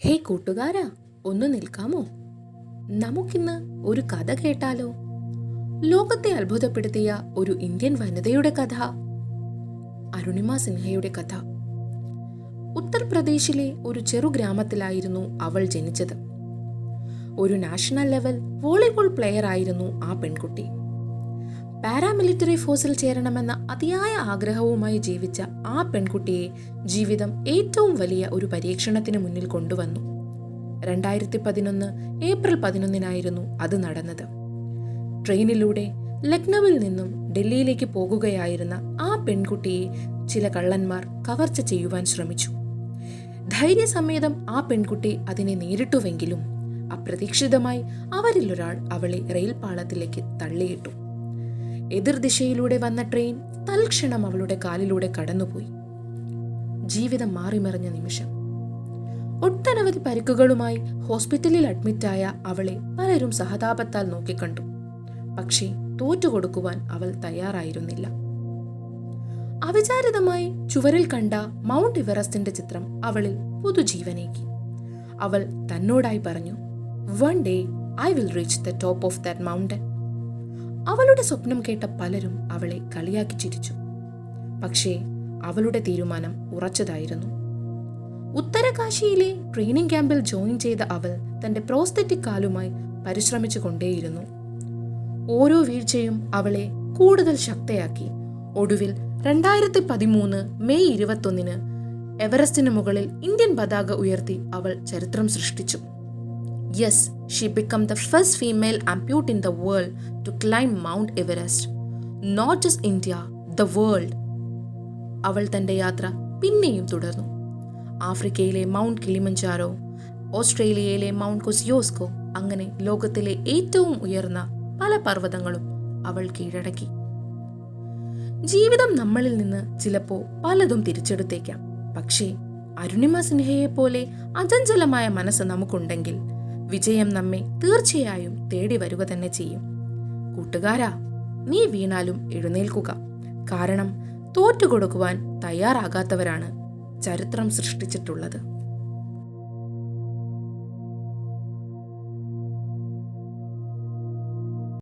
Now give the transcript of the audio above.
ഹേ കൂട്ടുകാരാ, ഒന്ന് നിൽക്കാമോ? നമുക്കിന്ന് ഒരു കഥ കേട്ടാലോ? ലോകത്തെ അത്ഭുതപ്പെടുത്തിയ ഒരു ഇന്ത്യൻ വനിതയുടെ കഥ. അരുണിമ സിൻഹയുടെ കഥ. ഉത്തർപ്രദേശിലെ ഒരു ചെറു ഗ്രാമത്തിലായിരുന്നു അവൾ ജനിച്ചത്. ഒരു നാഷണൽ ലെവൽ വോളിബോൾ പ്ലെയർ ആയിരുന്നു ആ പെൺകുട്ടി. പാരാമിലിറ്ററി ഫോഴ്സിൽ ചേരണമെന്ന അതിയായ ആഗ്രഹവുമായി ജീവിച്ച ആ പെൺകുട്ടിയെ ജീവിതം ഏറ്റവും വലിയ ഒരു പരീക്ഷണത്തിന് മുന്നിൽ കൊണ്ടുവന്നു. 2011 ഏപ്രിൽ 11 അത് നടന്നത്. ട്രെയിനിലൂടെ ലക്നൌവിൽ നിന്നും ഡൽഹിയിലേക്ക് പോകുകയായിരുന്ന ആ പെൺകുട്ടിയെ ചില കള്ളന്മാർ കവർച്ച ചെയ്യുവാൻ ശ്രമിച്ചു. ധൈര്യസമേതം ആ പെൺകുട്ടി അതിനെ നേരിട്ടുവെങ്കിലും അപ്രതീക്ഷിതമായി അവരിലൊരാൾ അവളെ റെയിൽ പാളത്തിലേക്ക് തള്ളിയിട്ടു. എതിർദിശയിലൂടെ വന്ന ട്രെയിൻ തൽക്ഷണം അവളുടെ കാലിലൂടെ കടന്നുപോയി. ജീവിതം മാറിമറിഞ്ഞ നിമിഷം. ഒട്ടനവധി പരിക്കുകളുമായി ഹോസ്പിറ്റലിൽ അഡ്മിറ്റായ അവളെ പലരും സഹതാപത്താൽ നോക്കിക്കണ്ടു. പക്ഷേ തോറ്റുകൊടുക്കുവാൻ അവൾ തയ്യാറായിരുന്നില്ല. അവിചാരിതമായി ചുവരിൽ കണ്ട മൗണ്ട് എവറസ്റ്റിന്റെ ചിത്രം അവളിൽ പുതുജീവനേകി. അവൾ തന്നോടായി പറഞ്ഞു, "one day I will reach the top of that mountain." അവളുടെ സ്വപ്നം കേട്ട പലരും അവളെ കളിയാക്കി ചിരിച്ചു. പക്ഷേ അവളുടെ തീരുമാനം ഉറച്ചതായിരുന്നു. ഉത്തരകാശിയിലെ ട്രെയിനിങ് ക്യാമ്പിൽ ജോയിൻ ചെയ്ത അവൾ തന്റെ പ്രോസ്തെറ്റിക് കാലുമായി പരിശ്രമിച്ചു കൊണ്ടേയിരുന്നു. ഓരോ വീഴ്ചയും അവളെ കൂടുതൽ ശക്തയാക്കി. ഒടുവിൽ 2013 മെയ് 21 എവറസ്റ്റിന് മുകളിൽ ഇന്ത്യൻ പതാക ഉയർത്തി അവൾ ചരിത്രം സൃഷ്ടിച്ചു. Yes, she became the first female amputee in the world to climb Mount Everest. Not just India, the world. അവൾ തന്റെ യാത്ര പിന്നെയും തുടർന്നു. ആഫ്രിക്കയിലെ മൗണ്ട് കിളിമഞ്ചാരോ, ഓസ്ട്രേലിയയിലെ മൗണ്ട് കൊസിയോസ്കോ, അങ്ങനെ ലോകത്തിലെ ഏറ്റവും ഉയർന്ന പല പർവ്വതങ്ങളും അവൾ കീഴടക്കി. ജീവിതം നമ്മളിൽ നിന്ന് ചിലപ്പോൾ പലതും തിരിച്ചെടുത്തേക്കാം. പക്ഷേ അരുണിമ സിൻഹയെ പോലെ അചഞ്ചലമായ മനസ്സ് നമുക്കുണ്ടെങ്കിൽ വിജയം നമ്മെ തീർച്ചയായും തേടി വരിക തന്നെ ചെയ്യും. കൂട്ടുകാരാ, നീ വീണാലും എഴുന്നേൽക്കുക. കാരണം തോറ്റുകൊടുക്കുവാൻ തയ്യാറാകാത്തവരാണ് ചരിത്രം സൃഷ്ടിച്ചിട്ടുള്ളത്.